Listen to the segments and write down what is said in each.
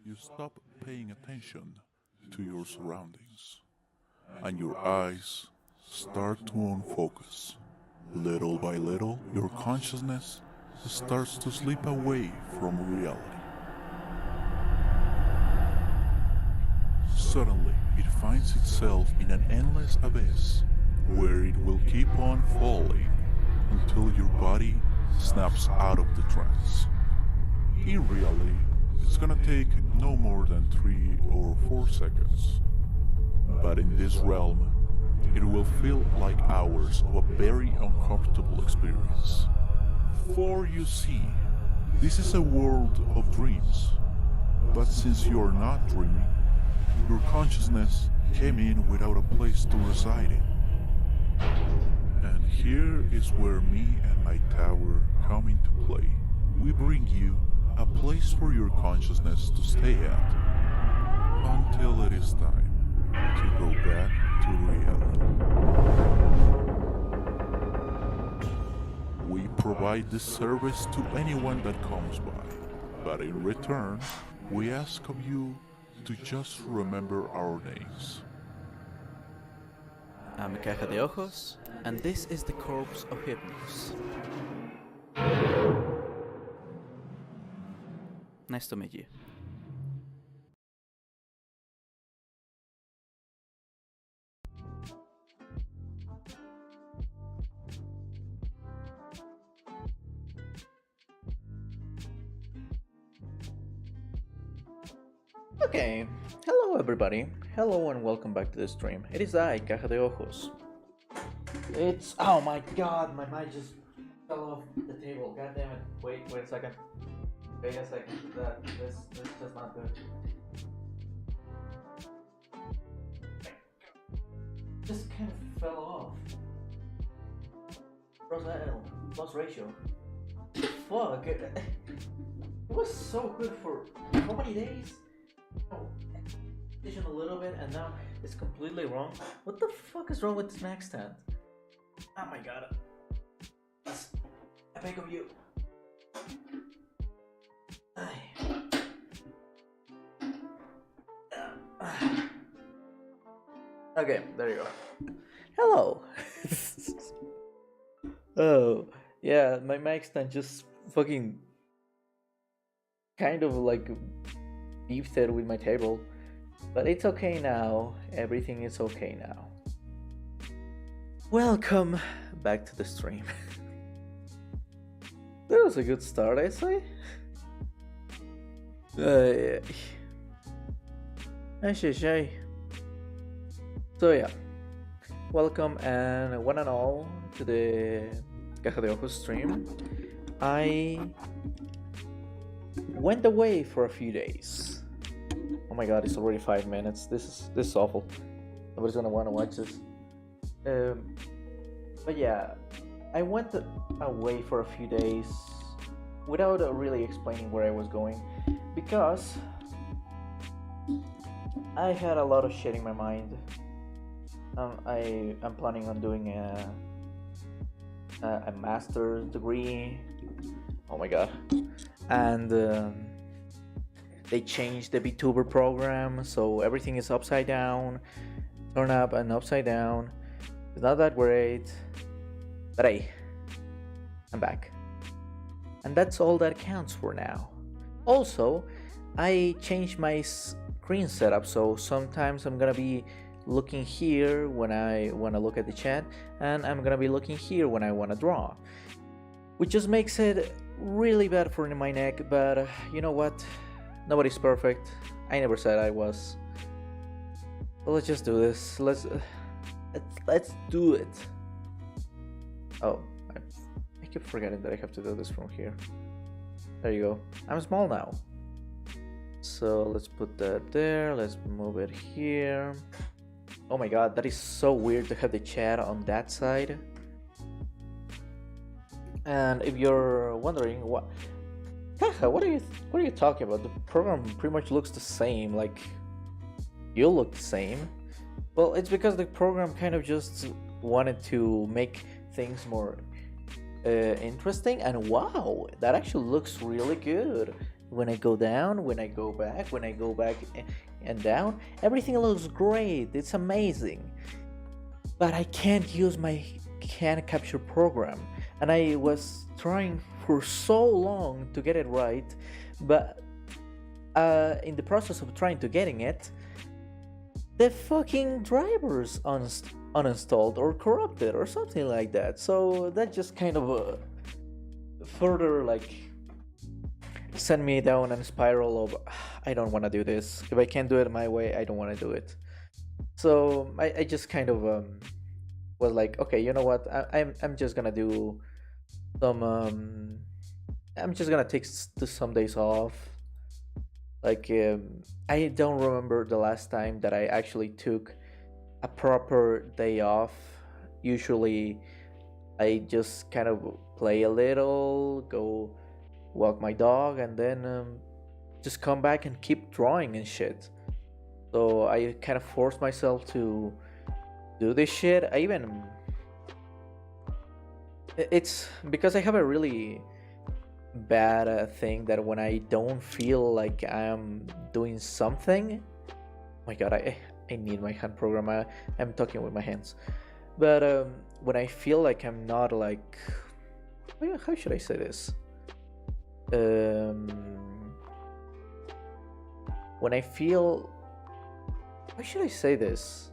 you stop paying attention to your surroundings, and your eyes start to unfocus. Little by little, your consciousness starts to slip away from reality. Suddenly, it finds itself in an endless abyss where it will keep on falling until your body snaps out of the trance. In reality, it's gonna take no more than 3 or 4 seconds. But in this realm, it will feel like hours of a very uncomfortable experience. For you see, this is a world of dreams. But since you're not dreaming, your consciousness came in without a place to reside in. And here is where me and my tower come into play. We bring you a place for your consciousness to stay at until it is time to go back to reality. We provide this service to anyone that comes by, but in return, we ask of you to just remember our names. I'm Caja de Ojos, and this is the corpse of Hypnos. Nice to meet you. Okay, hello everybody. Hello and welcome back to the stream. It is I, Caja de Ojos. It's... oh my god, my mic just fell off the table. God damn it. Wait a second. Wait a second. This is just not good. Just kind of fell off. Roselle, loss ratio. Fuck. It was so good for how many days? Oh, addition a little bit, and now it's completely wrong. What the fuck is wrong with this Mac stand? Oh my god. That's epic of you. Okay, there you go. Hello. Oh, yeah, my mic stand just fucking kind of like beefed it with my table. But it's okay now. Everything is okay now. Welcome back to the stream. That was a good start, I say. So yeah, welcome and one and all to the Caja de Ojos stream. I went away for a few days. Oh my god, it's already 5 minutes. This is awful. Nobody's gonna wanna watch this. But yeah, I went away for a few days without really explaining where I was going because I had a lot of shit in my mind. I'm planning on doing a master's degree. Oh my god. And they changed the vtuber program, so everything is upside down, turn up and upside down. It's not that great, but hey, I'm back, and that's all that counts for now. Also, I changed my screen setup, so sometimes I'm gonna be looking here when I want to look at the chat, and I'm gonna be looking here when I want to draw, which just makes it really bad for my neck. But you know what? Nobody's perfect. I never said I was. So let's just do this. Let's do it. Oh, I keep forgetting that I have to do this from here. There you go. I'm small now. So let's put that there. Let's move it here. Oh my god, that is so weird to have the chat on that side. And if you're wondering what are you talking about? The program pretty much looks the same. Like, you look the same. Well, it's because the program kind of just wanted to make things more interesting. And wow, that actually looks really good. when I go down, when I go back, when I go back and down, everything looks great. It's amazing. But I can't use my can capture program, and I was trying for so long to get it right, but in the process of trying to getting it, the fucking drivers uninstalled or corrupted or something like that. So that just kind of further like sent me down a spiral of I don't want to do this. If I can't do it my way, I don't want to do it. So I just kind of was like, okay, you know what? I'm just gonna do some. I'm just gonna take some days off. Like I don't remember the last time that I actually took a proper day off. Usually, I just kind of play a little, go walk my dog, and then just come back and keep drawing and shit. So I kind of forced myself to do this shit. It's because I have a really bad thing that when I don't feel like I'm doing something, oh my god, I need my hand program. I'm talking with my hands, but when I feel like I'm not like, how should I say this? When I feel, how should I say this?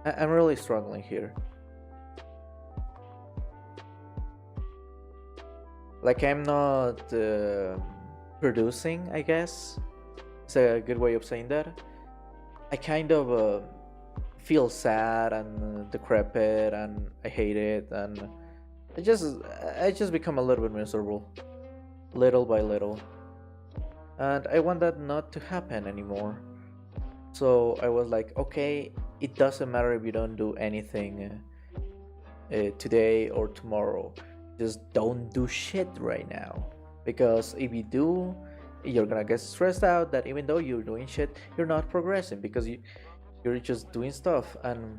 I'm really struggling here. Like I'm not producing, I guess. It's a good way of saying that. I kind of feel sad and decrepit, and I hate it, and I just become a little bit miserable, little by little, and I want that not to happen anymore. So I was like, okay, it doesn't matter if you don't do anything today or tomorrow. Just don't do shit right now, because if you do, you're gonna get stressed out that even though you're doing shit, you're not progressing because you're just doing stuff. And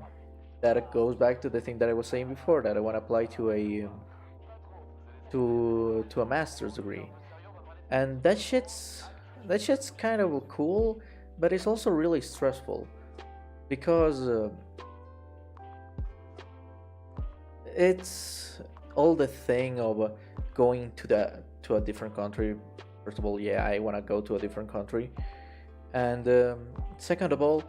that goes back to the thing that I was saying before, that I want to apply to a master's degree. And that shit's kind of cool, but it's also really stressful because it's all the thing of going to a different country. First of all, yeah, I want to go to a different country, and second of all,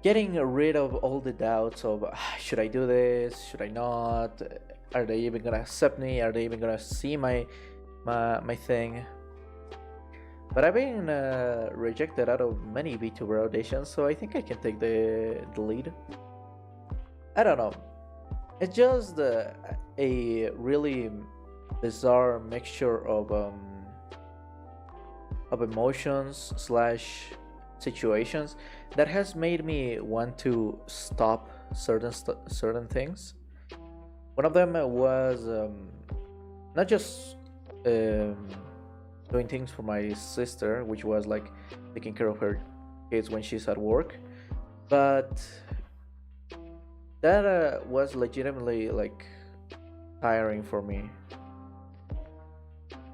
getting rid of all the doubts of should I do this, should I not, are they even gonna accept me, are they even gonna see my thing. But I've been rejected out of many vtuber auditions, so I think I can take the lead. I don't know. It's just a really bizarre mixture of emotions slash situations that has made me want to stop certain things. One of them was not just doing things for my sister, which was like taking care of her kids when she's at work, but that was legitimately like tiring for me.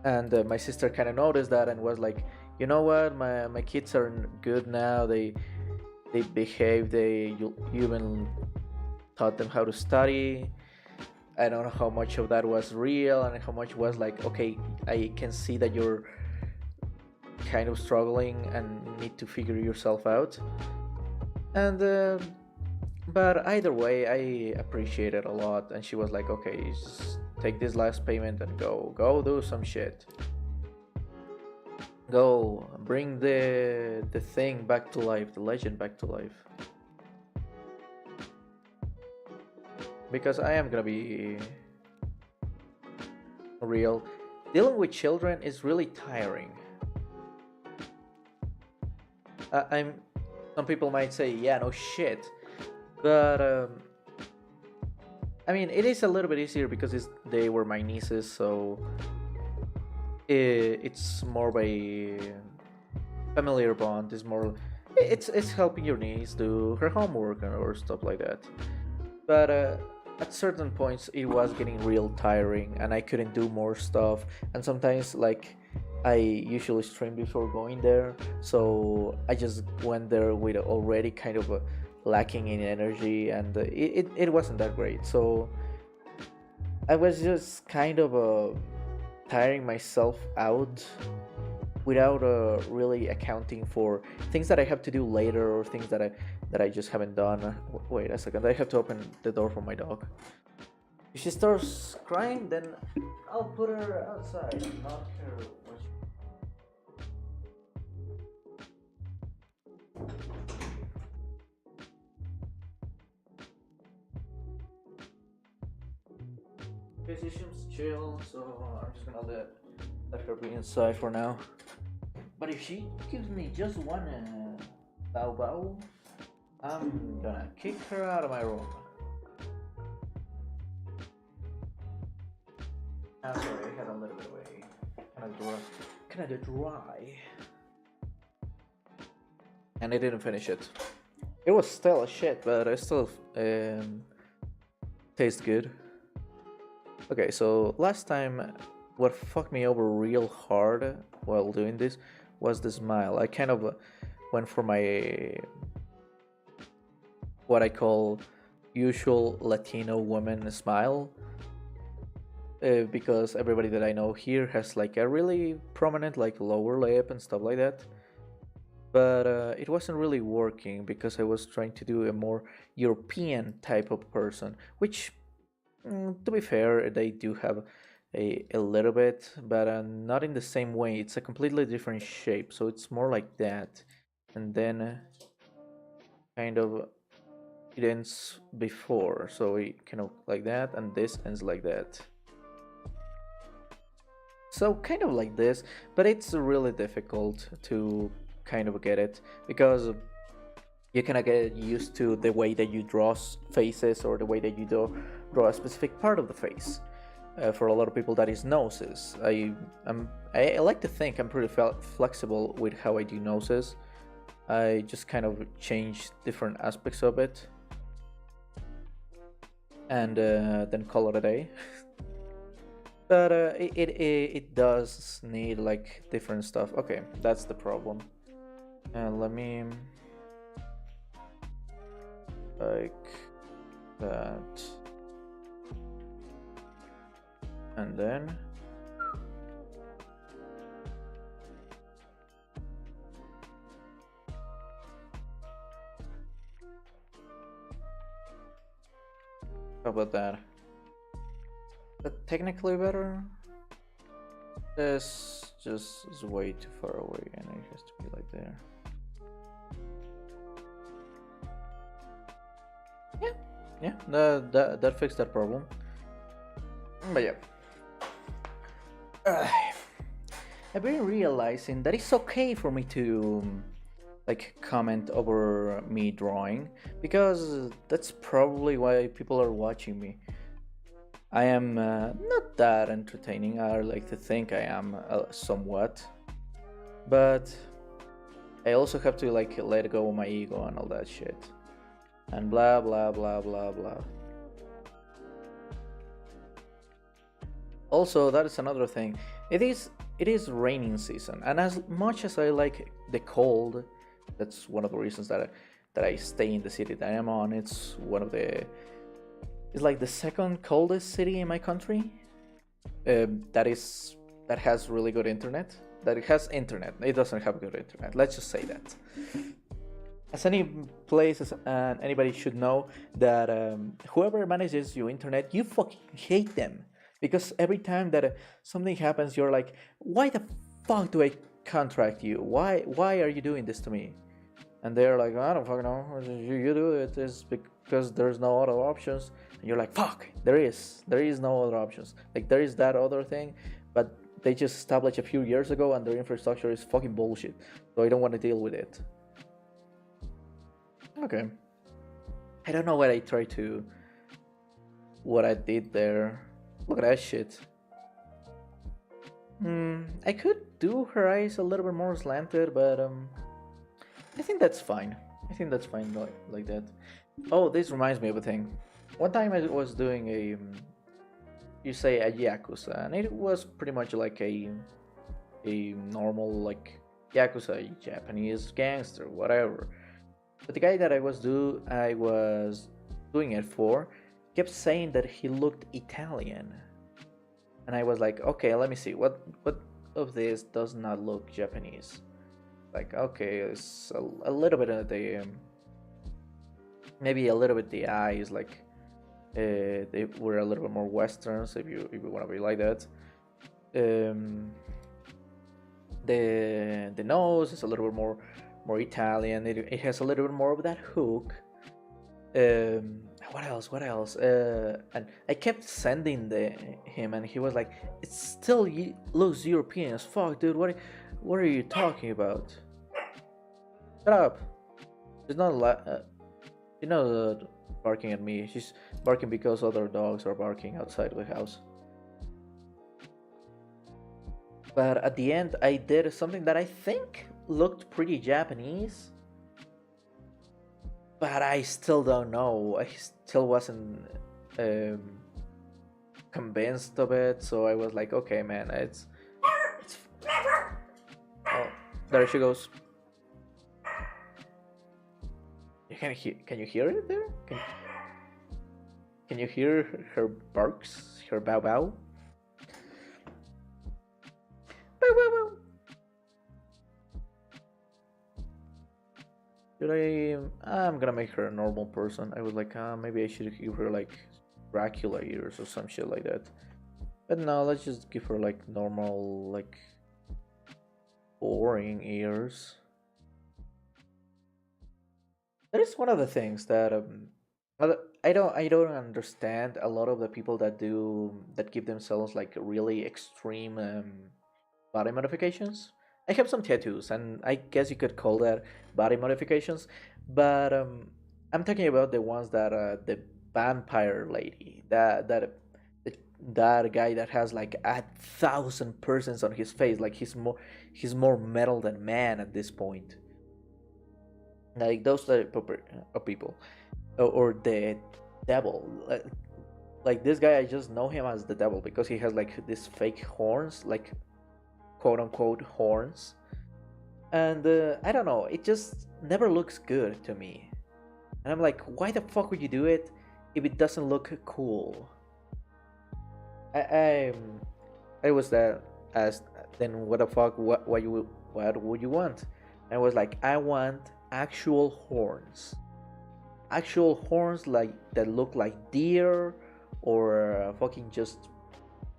And my sister kind of noticed that and was like, you know what, my kids are good now, they behave, you even taught them how to study. I don't know how much of that was real and how much was like, okay, I can see that you're kind of struggling and need to figure yourself out. And but either way, I appreciate it a lot. And she was like, okay, just take this last payment and go do some shit. Go bring the thing back to life, the legend back to life. Because I am gonna be real. Dealing with children is really tiring. Some people might say, yeah, no shit. But I mean, it is a little bit easier because they were my nieces, so it's more by familiar bond. It's helping your niece do her homework or stuff like that. But at certain points, it was getting real tiring, and I couldn't do more stuff. And sometimes, like, I usually stream before going there, so I just went there with already kind of lacking in energy, and it wasn't that great. So I was just kind of tiring myself out without really accounting for things that I have to do later or things that I just haven't done. Wait a second, I have to open the door for my dog. If she starts crying, then I'll put her outside and not care what she... Okay, she seems chill, so I'm just gonna let her be inside for now. But if she gives me just one bow bow, I'm gonna kick her out of my room. Ah, sorry, I had a little bit of a kind of dry, and I didn't finish it. It was still a shit, but it still tastes good. Okay, so last time, what fucked me over real hard while doing this was the smile. I kind of went for my what I call usual Latino woman smile. Because everybody that I know here has like a really prominent like lower lip and stuff like that. But it wasn't really working because I was trying to do a more European type of person, which, to be fair, they do have a little bit, but not in the same way. It's a completely different shape, so it's more like that. And then kind of it ends before, so it kind of like that, and this ends like that. So kind of like this, but it's really difficult to kind of get it because you cannot get used to the way that you draw faces or the way that you draw a specific part of the face. For a lot of people, that is noses. I like to think I'm pretty flexible with how I do noses. I just kind of change different aspects of it, and then call it a day. But it does need like different stuff. Okay, that's the problem. And let me like that, and then how about that? That technically better. This just is way too far away, and it has to be like there. Yeah, that fixed that problem. But yeah, I've been realizing that it's okay for me to like comment over me drawing, because that's probably why people are watching me. I am not that entertaining. I like to think I am somewhat, but I also have to like let go of my ego and all that shit, and blah blah blah blah blah. Also, that is another thing. It is raining season, and as much as I like the cold, that's one of the reasons that I stay in the city that I am on. It's one of the It's like the second coldest city in my country. That has really good internet. That it has internet. It doesn't have good internet. Let's just say that. As any place and anybody should know that whoever manages your internet, you fucking hate them, because every time that something happens, you're like, why the fuck do I contract you? Why are you doing this to me? And they're like, I don't fucking know. You do it is because there's no other options. And you're like, fuck, there is no other options. Like, there is that other thing, but they just established a few years ago, and their infrastructure is fucking bullshit. So I don't want to deal with it. Okay. I don't know what I did there. Look at that shit. I could do her eyes a little bit more slanted, but I think that's fine. Like that. Oh, this reminds me of a thing. One time I was doing a Yakuza, and it was pretty much like a a normal like yakuza Japanese gangster, whatever. But the guy that I was doing it for kept saying that he looked Italian, and I was like, okay, let me see what of this does not look Japanese. Like, okay, it's a little bit of the maybe a little bit the eyes, like they were a little bit more westerns if you want to be like that. Um, the nose is a little bit more Italian. It has a little bit more of that hook. What else? What else? And I kept sending him, and he was like, "It still looks European as fuck, dude. What are you talking about? Shut up! She's not she's not barking at me. She's barking because other dogs are barking outside the house." But at the end, I did something that I think looked pretty Japanese, but I still don't know. I still wasn't um, convinced of it. So I was like, okay, man, it's. Oh, there she goes. Can you hear it there? Can you hear her barks? Her bow bow? Bow bow bow. I'm gonna make her a normal person. I was like, maybe I should give her like Dracula ears or some shit like that. But no, let's just give her like normal, like boring ears. That is one of the things that I don't understand a lot of the people that give themselves like really extreme body modifications. I have some tattoos, and I guess you could call that body modifications, but I'm talking about the ones that the vampire lady, that guy that has like 1,000 persons on his face, like he's more metal than man at this point. Like those type of people, or the devil. Like this guy, I just know him as the devil because he has like these fake horns, like quote unquote horns, and I don't know, it just never looks good to me, and I'm like, why the fuck would you do it if it doesn't look cool? I I was that asked, then what the fuck, what would you want? And I was like, I want actual horns like that look like deer, or fucking just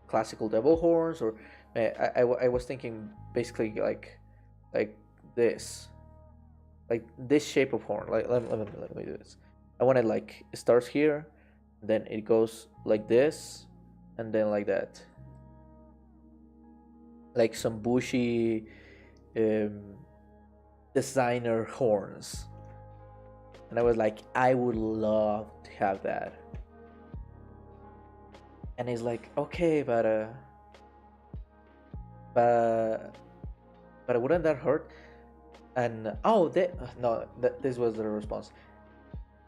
classical devil horns, or I was thinking basically like this, like this shape of horn. Like let me do this. I wanted like it starts here, then it goes like this, and then like that, like some bushy um, designer horns. And I was like, I would love to have that. And he's like, okay, but wouldn't that hurt? And this was the response.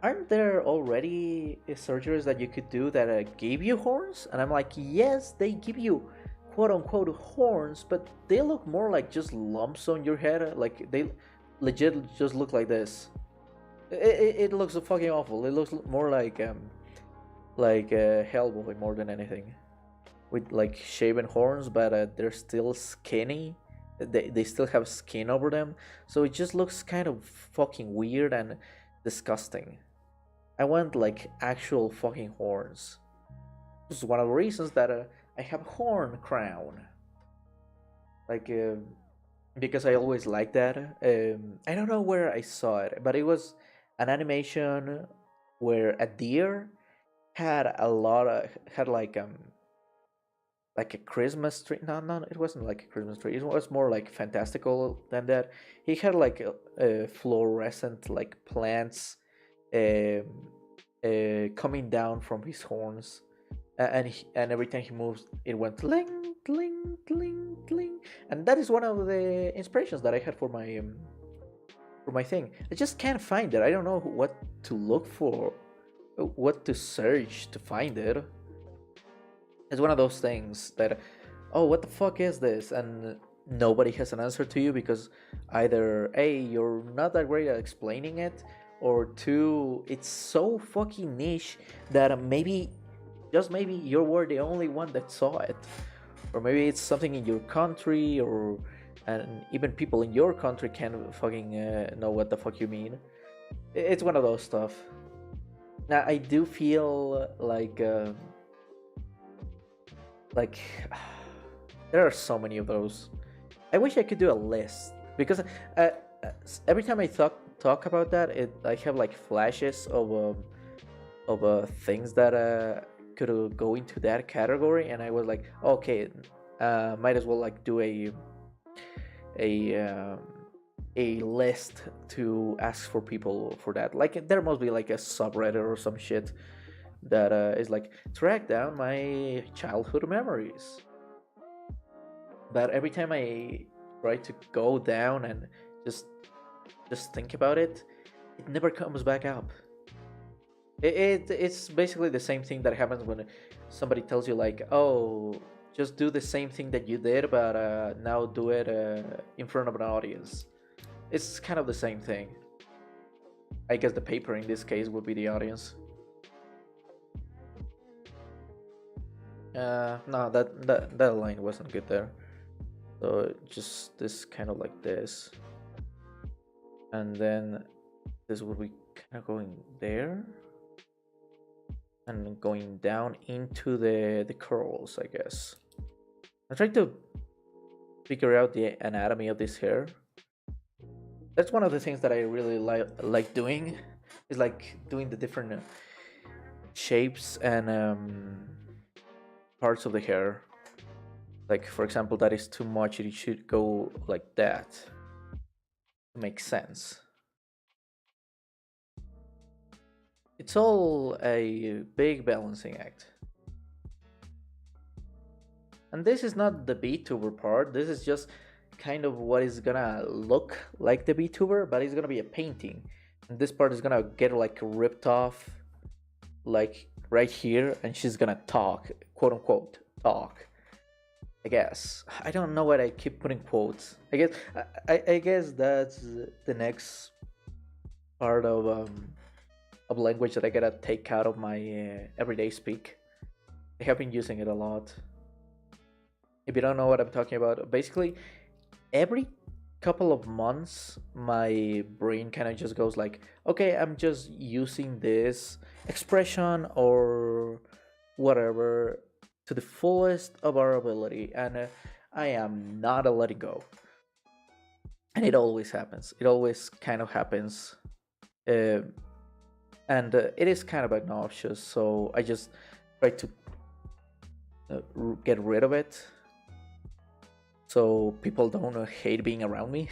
Aren't there already surgeries that you could do that give you horns? And I'm like, yes, they give you quote unquote horns, but they look more like just lumps on your head. Like they legit just look like this. It looks fucking awful. It looks more like Hellboy more than anything, with like shaven horns, but they're still skinny. They still have skin over them, so it just looks kind of fucking weird and disgusting. I want like actual fucking horns. This is one of the reasons that I have horn crown. Like because I always liked that. I don't know where I saw it, but it was an animation where a deer had like a Christmas tree. No, it wasn't like a Christmas tree. It was more like fantastical than that. He had like a fluorescent like plants coming down from his horns, and every time he moves, it went tling tling tling tling, and that is one of the inspirations that I had for my thing. I just can't find it. I don't know what to look for, what to search to find it. It's one of those things that, oh, what the fuck is this? And nobody has an answer to you because either A, you're not that great at explaining it, or two, it's so fucking niche that maybe, just maybe, you were the only one that saw it. Or maybe it's something in your country, or and even people in your country can't fucking know what the fuck you mean. It's one of those stuff. Now I do feel like there are so many of those. I wish I could do a list because every time I talk about that, I have like flashes of things that could go into that category, and I was like, okay, might as well like do a um, a list to ask for people for that. Like there must be like a subreddit or some shit that is like track down my childhood memories. But every time I try to go down and just just think about it, it never comes back up. It's basically the same thing that happens when somebody tells you like, oh, just do the same thing that you did, but now do it in front of an audience. It's kind of the same thing. I guess the paper in this case would be the audience. No, that line wasn't good there. So just this kind of like this, and then this would be kind of going there, and going down into the curls, I guess. I'm trying to figure out the anatomy of this hair. That's one of the things that I really like doing, is like doing the different shapes and parts of the hair. Like for example, that is too much, it should go like that to make sense. It's all a big balancing act. And this is not the VTuber part, this is just kind of what is gonna look like the VTuber, but it's gonna be a painting. And this part is gonna get like ripped off, like right here, and she's gonna talk, quote unquote, talk. I guess. I don't know why I keep putting quotes. I guess that's the next part of language that I gotta take out of my everyday speak. I have been using it a lot. If you don't know what I'm talking about, basically every couple of months my brain kind of just goes like, okay, I'm just using this expression or whatever to the fullest of our ability, and I am not letting go. And it always happens. It always kind of happens, uh, and it is kind of obnoxious. So I just try to get rid of it, so people don't hate being around me.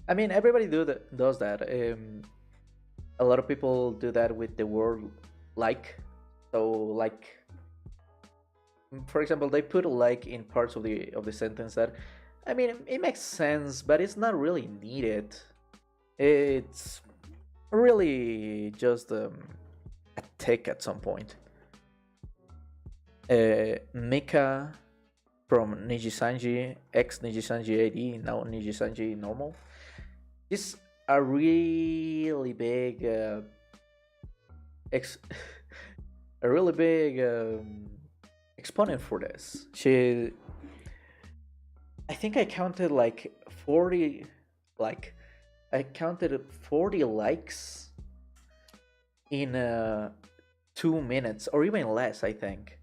I mean, everybody does that. A lot of people do that with the word like. So like, for example, they put like in parts of the sentence that, I mean, it makes sense, but it's not really needed. It's really just a tick at some point. Mika from Nijisanji, ex Nijisanji AD, now Nijisanji normal, is a really big a really big exponent for this. I think I counted like 40, like I counted 40 likes in 2 minutes or even less, I think.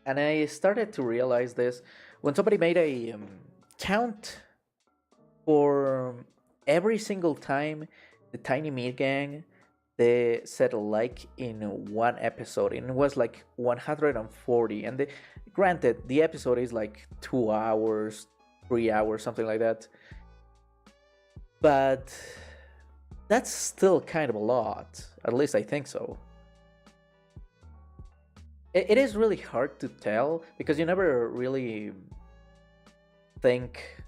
And I started to realize this when somebody made a count for every single time the Tiny Meat Gang they said like in one episode, and it was like 140. And granted, the episode is like 2 hours, 3 hours, something like that, but that's still kind of a lot. At least I think so. It is really hard to tell because you never really think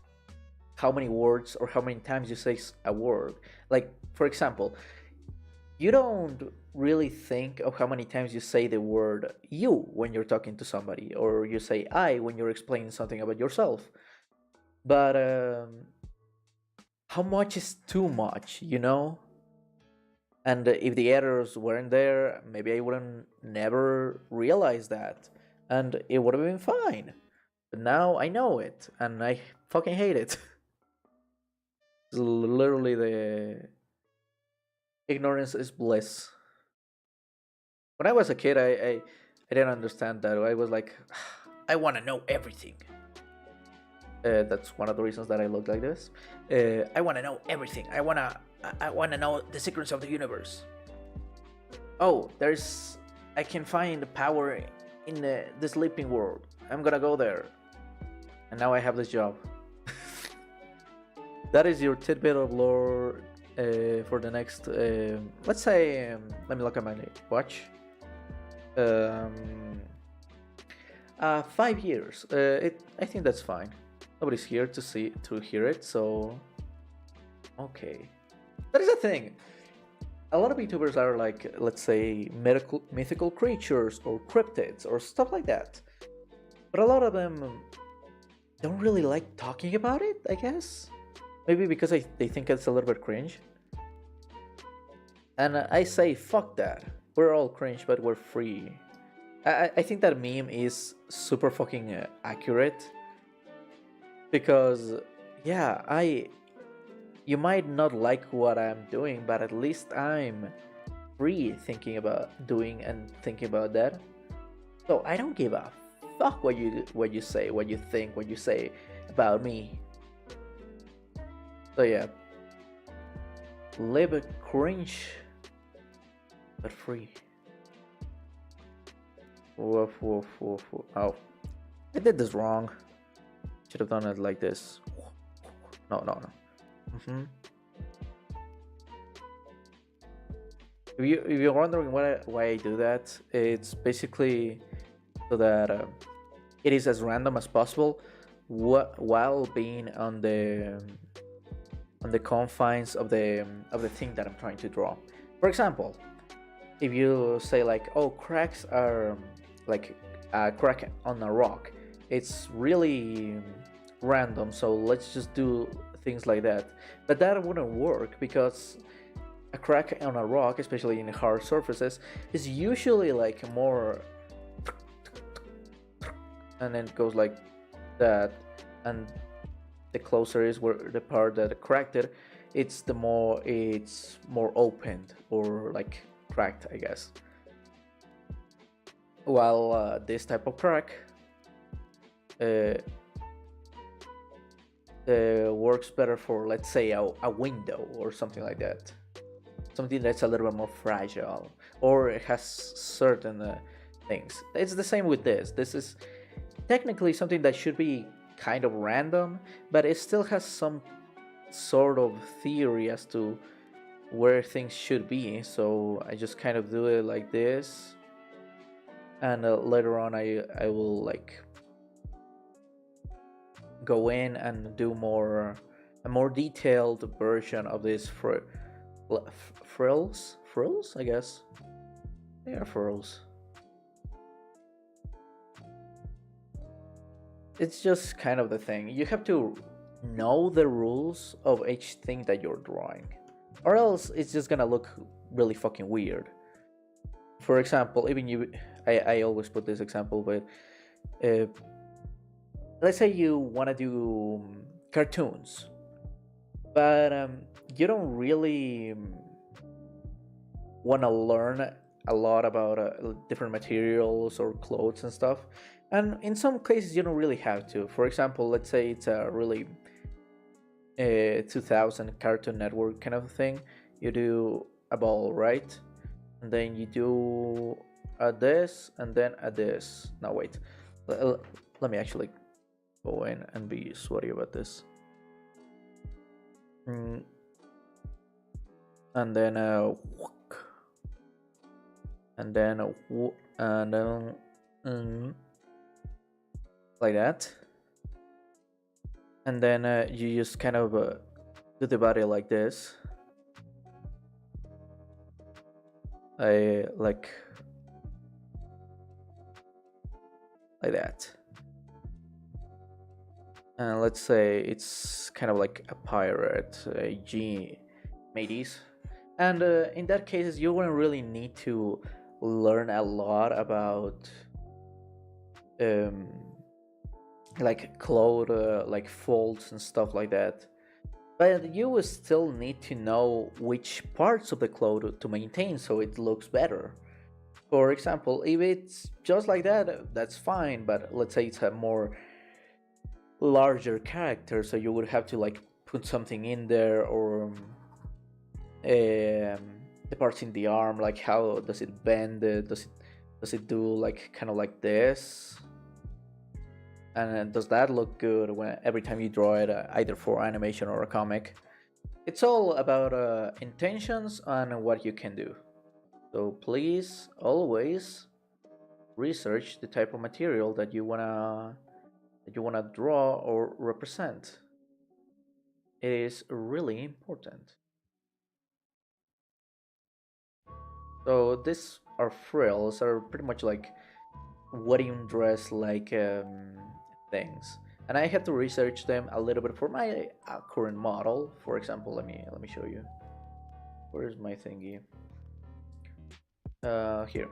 how many words or how many times you say a word. Like, for example, you don't really think of how many times you say the word you when you're talking to somebody, or you say I when you're explaining something about yourself. But how much is too much, you know? And if the errors weren't there, maybe I wouldn't never realize that, and it would have been fine. But now I know it, and I fucking hate it. It's literally the ignorance is bliss. When I was a kid, I didn't understand that. I was like, I want to know everything. That's one of the reasons that I look like this. I want to know everything. I wanna know the secrets of the universe. Oh, there's I can find the power in the sleeping world. I'm gonna go there. And now I have this job. That is your tidbit of lore for the next. Let's say. Let me look at my watch. 5 years. I think that's fine. Nobody's here to hear it, so okay. That is a thing. A lot of VTubers are like, let's say, mythical creatures or cryptids or stuff like that. But a lot of them don't really like talking about it, I guess. Maybe because they think it's a little bit cringe. And I say, fuck that. We're all cringe, but we're free. I think that meme is super fucking accurate. Because, yeah, you might not like what I'm doing, but at least I'm free thinking about doing and thinking about that. So I don't give a fuck what you say, what you think, what you say about me. So yeah, live a cringe, but free. Woof, woof, woof, woof. Oh, I did this wrong. Should have done it like this. No. Mm-hmm. If you're wondering why I do that, it's basically so that it is as random as possible, while being on the confines of the thing that I'm trying to draw. For example, if you say like, oh, cracks are like a crack on a rock, it's really random. So let's just do things like that. But that wouldn't work because a crack on a rock, especially in hard surfaces, is usually like more, and then it goes like that, and the closer is where the part that cracked it, it's more opened or like cracked, I guess. While this type of crack works better for, let's say, a window or something like that. Something that's a little bit more fragile, or it has certain things. It's the same with this. This is technically something that should be kind of random, but it still has some sort of theory as to where things should be. So I just kind of do it like this, and later on I will like go in and do a more detailed version of this frills, I guess. They are frills. It's just kind of the thing. You have to know the rules of each thing that you're drawing, or else it's just gonna look really fucking weird. For example, even I always put this example, but let's say you want to do cartoons, but you don't really want to learn a lot about different materials or clothes and stuff. And in some cases, you don't really have to. For example, let's say it's a really 2000 Cartoon Network kind of thing. You do a ball, right? And then you do this, and then this. Now wait, let me actually go in and be sweaty about this. And then and then like that, and then you just kind of do the body like this, I like that. And let's say it's kind of like a pirate, a G mateys. And in that case, you wouldn't really need to learn a lot about um, like cloud, like folds and stuff like that. But you will still need to know which parts of the cloud to maintain so it looks better. For example, if it's just like that, that's fine. But let's say it's a more larger character, so you would have to like put something in there, or the parts in the arm, like how does it bend? Does it do like kind of like this? And does that look good when every time you draw it, either for animation or a comic? It's all about intentions and what you can do. So please always research the type of material that you wanna draw or represent. It is really important. So these are frills are pretty much like wedding dress like things, and I had to research them a little bit for my current model. For example, let me show you. Where's my thingy? Here.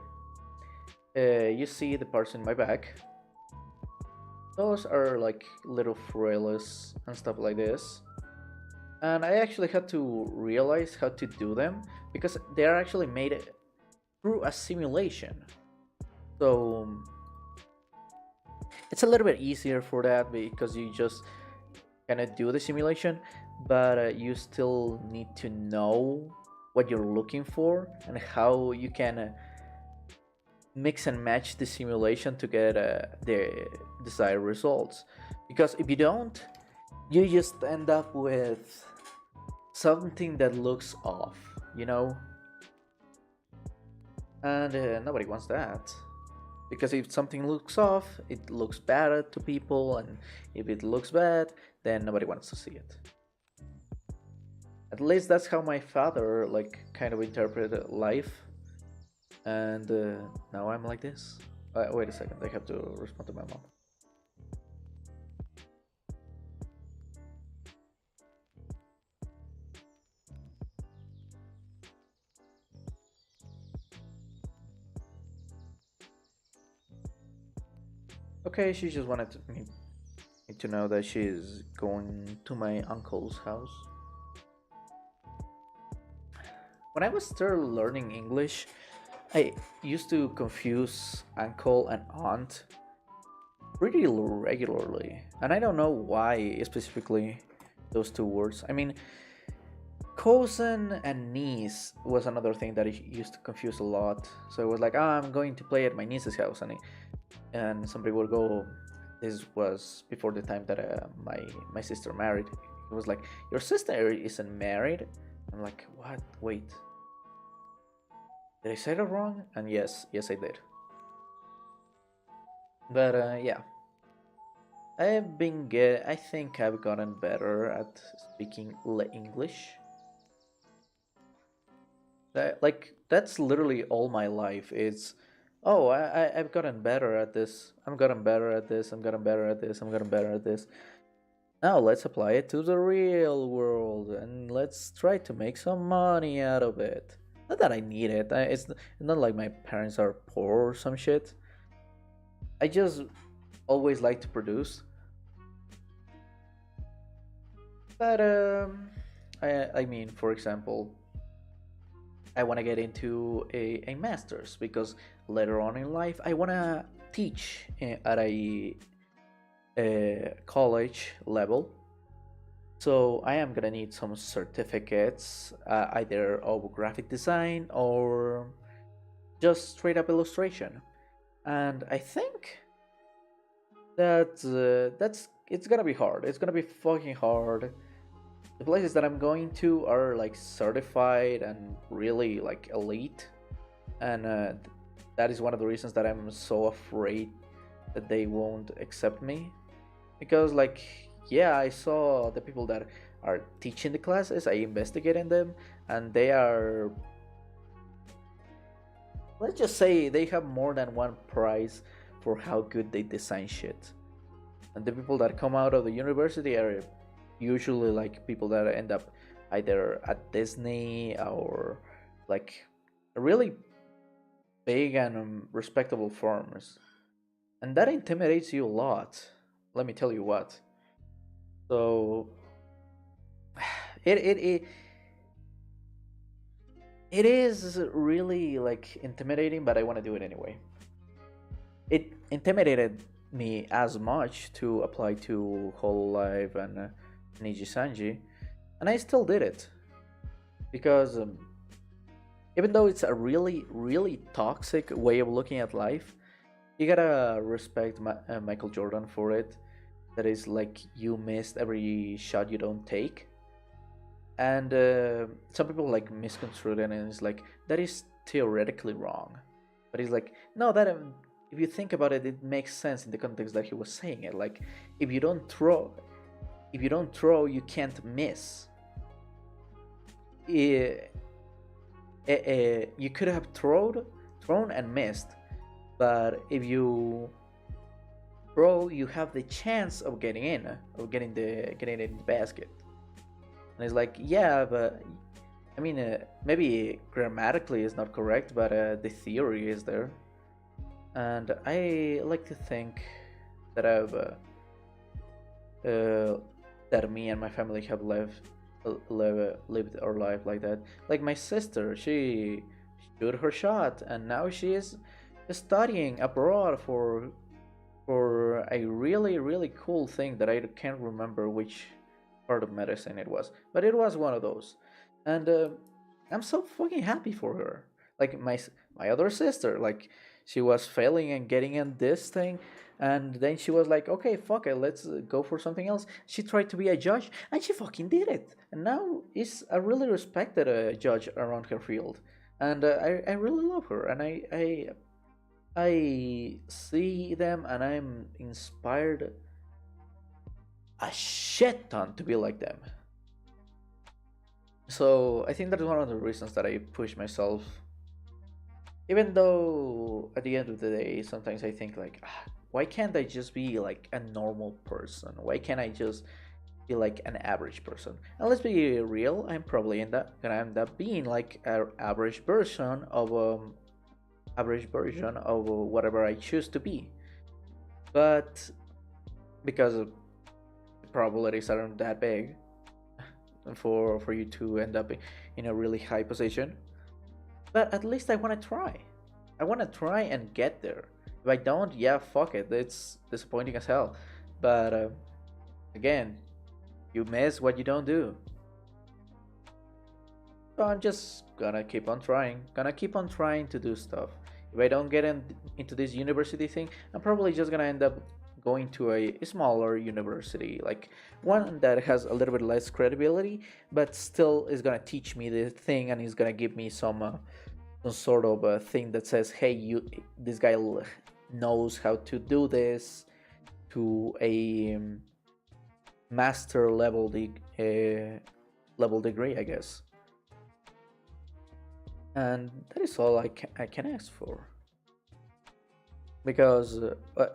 You see the parts in my back. Those are like little frills and stuff like this. And I actually had to realize how to do them because they are actually made through a simulation. So it's a little bit easier for that because you just kind of do the simulation, but you still need to know what you're looking for and how you can mix and match the simulation to get the desired results. Because if you don't, you just end up with something that looks off, you know? And nobody wants that. Because if something looks off, it looks bad to people, and if it looks bad, then nobody wants to see it. At least that's how my father like kind of interpreted life, and now I'm like this. Wait a second, I have to respond to my mom. Okay, she just wanted me to know that she's going to my uncle's house. When I was still learning English, I used to confuse uncle and aunt pretty regularly, and I don't know why specifically those two words. I mean, cousin and niece was another thing that I used to confuse a lot. So it was like, I'm going to play at my niece's house, and somebody would go. This was before the time that my sister married. It was like, your sister isn't married. I'm like, what? Wait, did I say that wrong? And yes, I did. But yeah, I think I've gotten better at speaking English. That's literally all my life. It's, oh, I've gotten better at this. I'm gotten better at this. I'm gotten better at this. I'm gotten better at this. Now let's apply it to the real world and let's try to make some money out of it. Not that I need it. It's not like my parents are poor or some shit. I just always like to produce. But I mean, for example, I want to get into a master's because later on in life I want to teach at a college level. So I am gonna need some certificates, either of graphic design or just straight up illustration. And I think that's it's gonna be hard. It's gonna be fucking hard. The places that I'm going to are like certified and really like elite, and that is one of the reasons that I'm so afraid that they won't accept me. Because like, yeah, I saw the people that are teaching the classes, I investigated them, and they are let's just say they have more than one prize for how good they design shit. And the people that come out of the university are usually like people that end up either at Disney or like really big and respectable firms, and that intimidates you a lot. Let me tell you what. So it it it, it is really like intimidating, but I want to do it anyway. It intimidated me as much to apply to Hololive and Nijisanji, and I still did it because even though it's a really, really toxic way of looking at life, you gotta respect Michael Jordan for it. That is like you missed every shot you don't take, and some people like misconstrued it, and it's like that is theoretically wrong, but he's like, no, that if you think about it, it makes sense in the context that he was saying it. Like, if you don't throw, you can't miss. You could have thrown and missed, but if you throw, you have the chance of getting in, getting in the basket. And it's like, yeah, but I mean, maybe grammatically it's not correct, but the theory is there. And I like to think that that me and my family have lived our life like that. Like my sister, she shoot her shot, and now she is studying abroad for a really, really cool thing that I can't remember which part of medicine it was, but it was one of those. And I'm so fucking happy for her. Like my other sister, like she was failing and getting in this thing, and then she was like, okay, fuck it, let's go for something else. She tried to be a judge, and she fucking did it, and now is a really respected judge around her field. And I really love her, and I see them, and I'm inspired a shit ton to be like them. So I think that's one of the reasons that I push myself. Even though at the end of the day, sometimes I think like, why can't I just be like a normal person? Why can't I just be like an average person? And let's be real, I'm probably gonna end up being like an average version of whatever I choose to be. But because the probabilities aren't that big for you to end up in a really high position, but at least I want to try. I want to try and get there. If I don't, yeah, fuck it. It's disappointing as hell. But again, you miss what you don't do. So I'm just gonna keep on trying. Gonna keep on trying to do stuff. If I don't get into this university thing, I'm probably just gonna end up going to a smaller university, like one that has a little bit less credibility, but still is gonna teach me the thing and is gonna give me some sort of a thing that says, hey, this guy knows how to do this to a master level degree, I guess. And that is all I can ask for. Because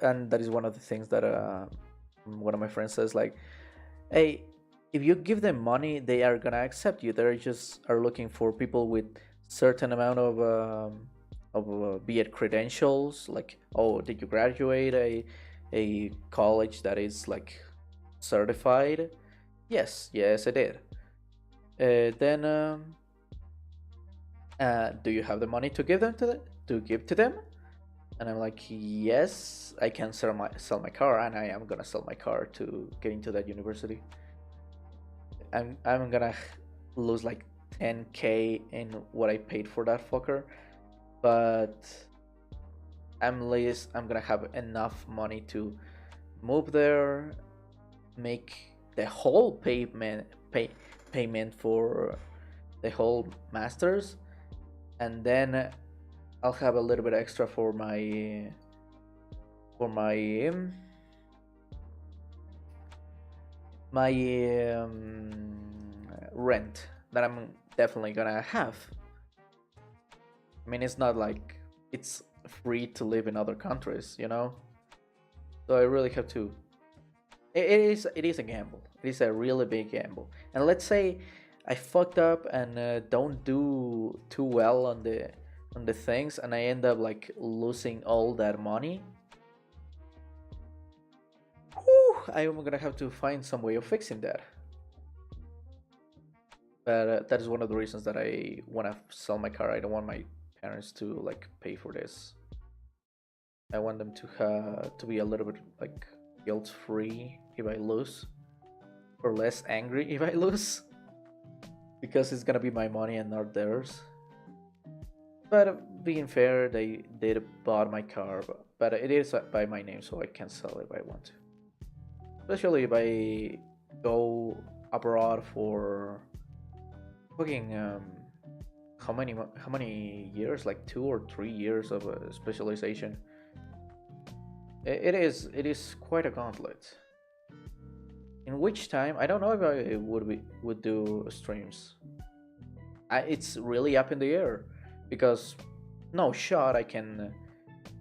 and that is one of the things that one of my friends says, like, hey, if you give them money, they are gonna accept you. They just are looking for people with certain amount of be it credentials, like, oh, did you graduate a college that is like certified? Yes, I did. Then do you have the money to give to them? And I'm like, yes, I can sell my car, and I am gonna sell my car to get into that university. I'm gonna lose like 10K in what I paid for that fucker, but I'm gonna have enough money to move there, make the whole payment for the whole masters, and then I'll have a little bit extra for my rent that I'm definitely gonna have. I mean, it's not like it's free to live in other countries, you know. So I really have to. It is a gamble. It is a really big gamble. And let's say I fucked up and don't do too well on the things, and I end up like losing all that money. Whew, I'm gonna have to find some way of fixing that. But that is one of the reasons that I want to sell my car. I don't want my parents to like pay for this. I want them to be a little bit like guilt free if I lose, or less angry if I lose, because it's gonna be my money and not theirs. But being fair, they did bought my car, but it is by my name, so I can sell it if I want to. Especially if I go abroad for fucking how many years? Like 2 or 3 years of specialization. It is quite a gauntlet. In which time I don't know if I would do streams. It's really up in the air because no shot I can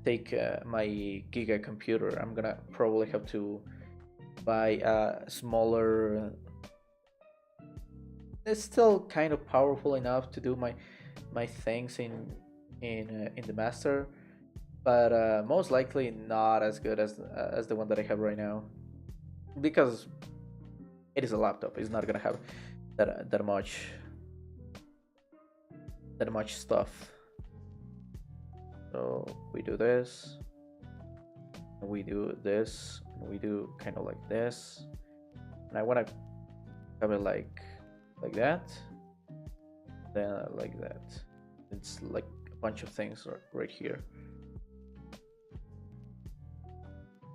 take my giga computer. I'm gonna probably have to buy a smaller. It's still kind of powerful enough to do my things in the master, but most likely not as good as the one that I have right now, because it is a laptop. It's not gonna have that much stuff. So we do this, and we do this, and we do kind of like this, and I want to have it like that, then like that. It's like a bunch of things right here.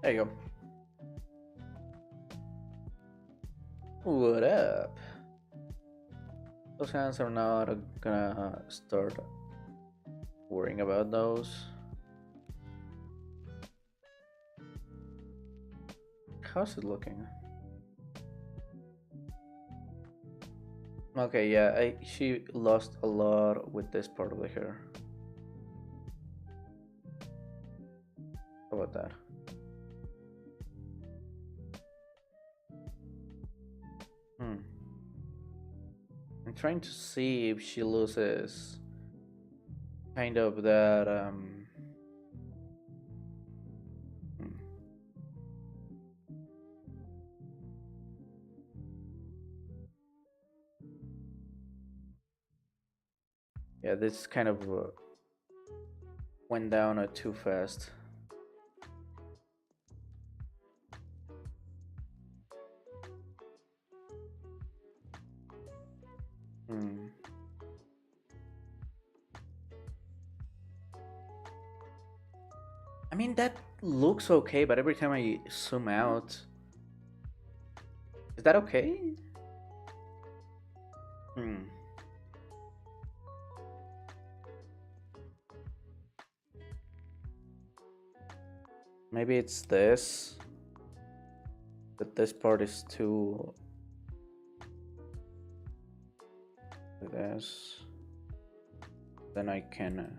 There you go. What up? Those hands are not gonna start worrying about those. How's it looking? Okay, yeah, she lost a lot with this part of the hair. How about that? I'm trying to see if she loses kind of that yeah, this kind of went down too fast. I mean, that looks okay, but every time I zoom out, is that okay? Maybe it's this, but this part is too like this. Then I can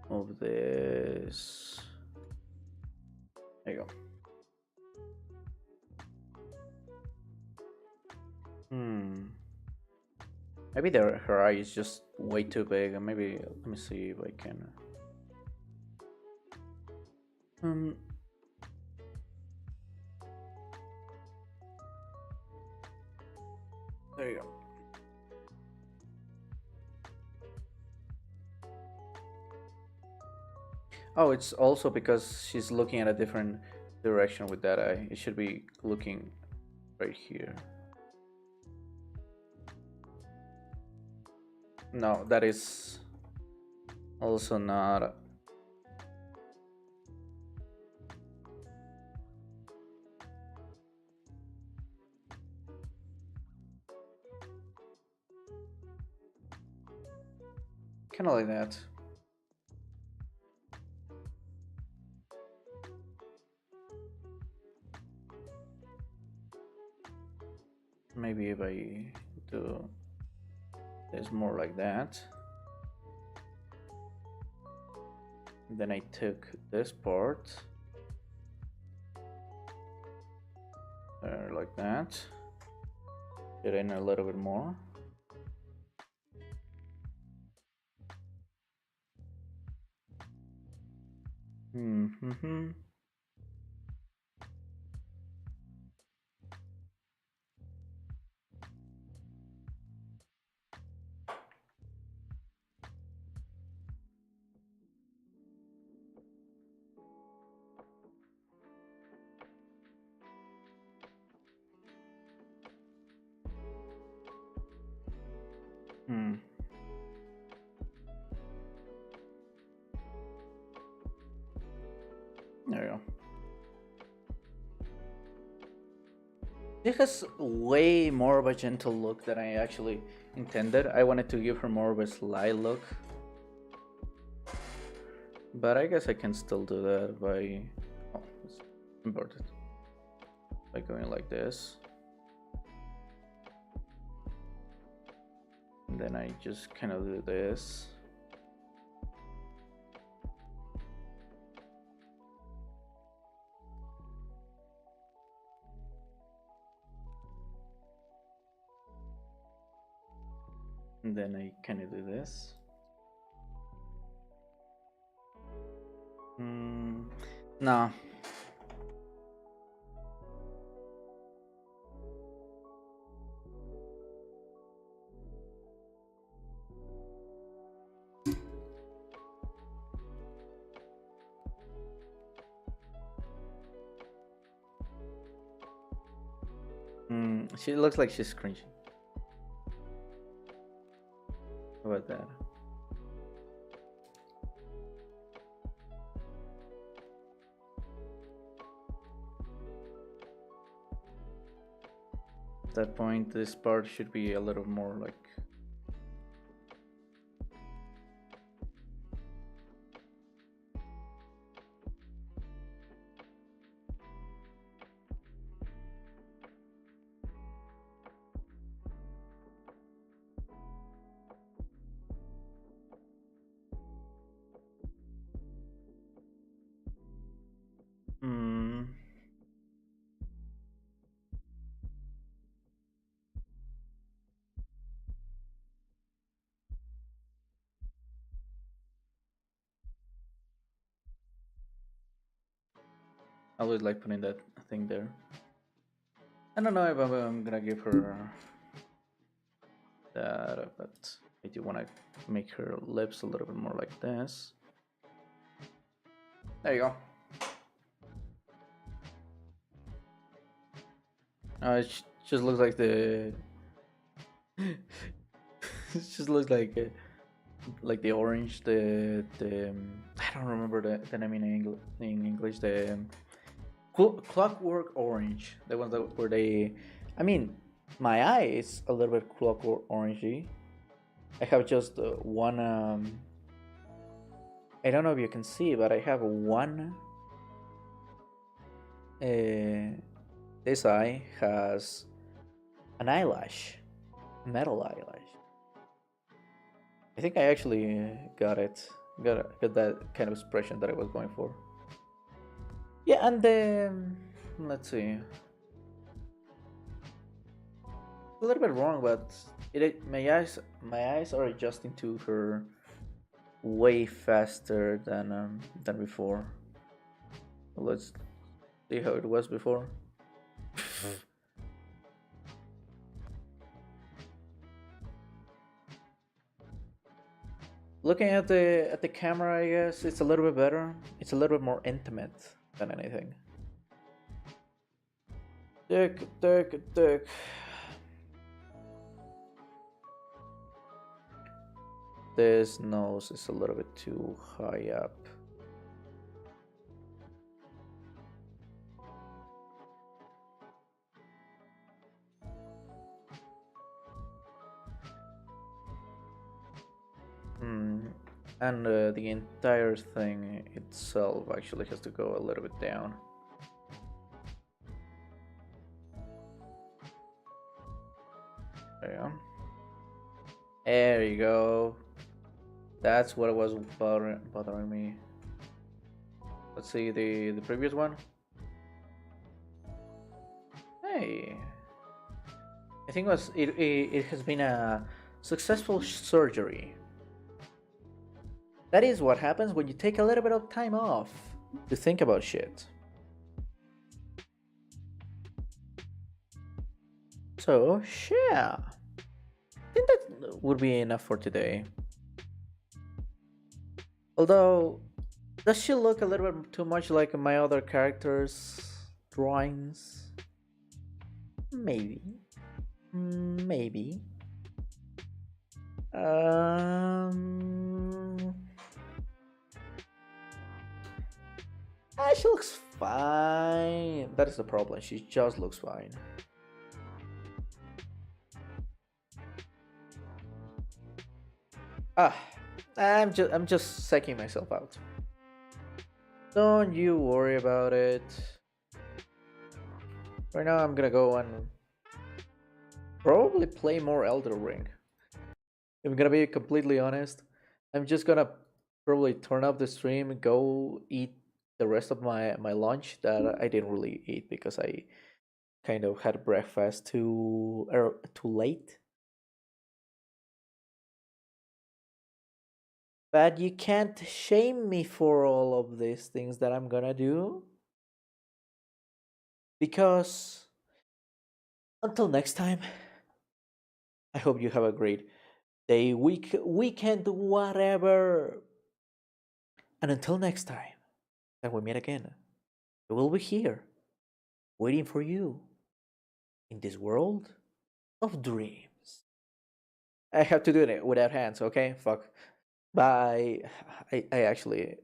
move this. There you go. Maybe her eye is just way too big, and maybe let me see if I can. There you go. Oh, it's also because she's looking at a different direction with that eye. It should be looking right here. No, that is also not. Kind of like that. Maybe if I do this more like that. Then I took this part, like that. Get in a little bit more. Mm-hmm. There you go. It has way more of a gentle look than I actually intended. I wanted to give her more of a sly look. But I guess I can still do that by... Oh, let's invert it. By going like this. And then I just kind of do this. And then I kind of do this. No. She looks like she's cringing. How about that? At that point, this part should be a little more like... I always like putting that thing there. I don't know if I'm gonna give her that, but I do want to make her lips a little bit more like this. There you go. It just looks like the... it just looks like the orange, the I don't remember the name in English. The clockwork orange. The ones that were they... I mean, my eye is a little bit clockwork orangey. I have just one. I don't know if you can see, but I have one. This eye has an eyelash, metal eyelash. I think I actually got it. Got that kind of expression that I was going for. Yeah, and then let's see. A little bit wrong, but my eyes are adjusting to her way faster than before. Let's see how it was before. Looking at the camera, I guess it's a little bit better. It's a little bit more intimate than anything. Dick. This nose is a little bit too high up. And the entire thing itself actually has to go a little bit down. There you go. There you go. That's what was bothering me. Let's see the previous one. Hey, I think it has been a successful surgery. That is what happens when you take a little bit of time off to think about shit. So, yeah. I think that would be enough for today. Although, does she look a little bit too much like my other characters' drawings? Maybe. Maybe. Um. She looks fine. That is the problem. She just looks fine. Ah, I'm just psyching myself out. Don't you worry about it. Right now, I'm gonna go and probably play more Elder Ring. If I'm gonna be completely honest, I'm just gonna probably turn off the stream, go eat the rest of my lunch that I didn't really eat because I kind of had breakfast too late. But you can't shame me for all of these things that I'm gonna do. Because until next time, I hope you have a great day, weekend, whatever. And until next time, when we meet again, I will be here, waiting for you in this world of dreams. I have to do it without hands, okay? Fuck. Bye. I actually